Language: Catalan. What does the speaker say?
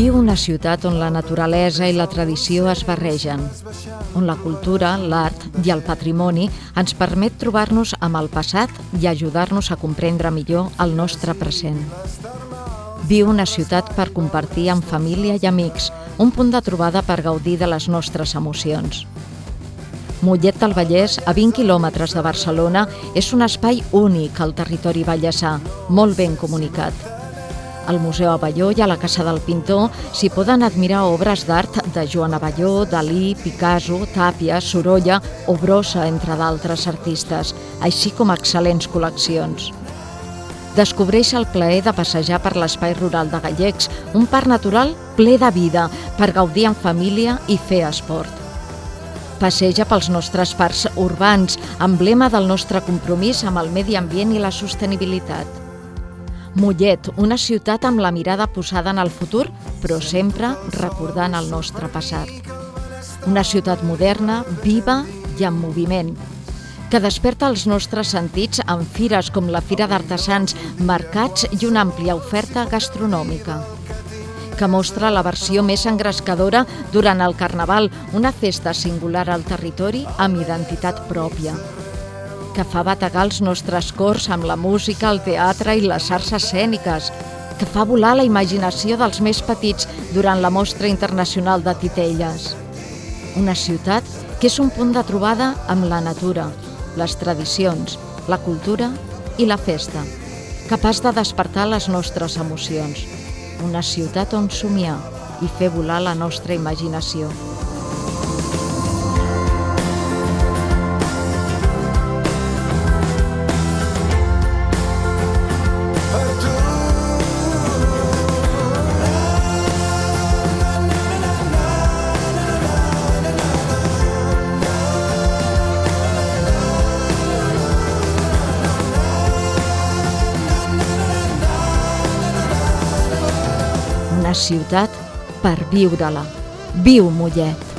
Viu una ciutat on la naturalesa i la tradició es barregen, on la cultura, l'art i el patrimoni ens permet trobar-nos amb el passat i ajudar-nos a comprendre millor el nostre present. Viu una ciutat per compartir amb família i amics, un punt de trobada per gaudir de les nostres emocions. Mollet del Vallès, a 20 quilòmetres de Barcelona, és un espai únic al territori vallesà, molt ben comunicat. Al Museu Abelló i a la Casa del Pintor s'hi poden admirar obres d'art de Joan Abelló, Dalí, Picasso, Tàpia, Sorolla o Brossa, entre d'altres artistes, així com excel·lents col·leccions. Descobreix el plaer de passejar per l'espai rural de Gallecs, un parc natural ple de vida per gaudir en família i fer esport. Passeja pels nostres parcs urbans, emblema del nostre compromís amb el medi ambient i la sostenibilitat. Mollet, una ciutat amb la mirada posada en el futur, però sempre recordant el nostre passat. Una ciutat moderna, viva i en moviment, que desperta els nostres sentits amb fires com la Fira d'Artesans, mercats i una àmplia oferta gastronòmica, que mostra la versió més engrescadora durant el Carnaval, una festa singular al territori amb identitat pròpia, que fa bategar els nostres cors amb la música, el teatre i les arts escèniques, que fa volar la imaginació dels més petits durant la Mostra Internacional de Titelles. Una ciutat que és un punt de trobada amb la natura, les tradicions, la cultura i la festa, capaç de despertar les nostres emocions. Una ciutat on somiar i fer volar la nostra imaginació. Una ciutat per viure-la. Viu Mollet!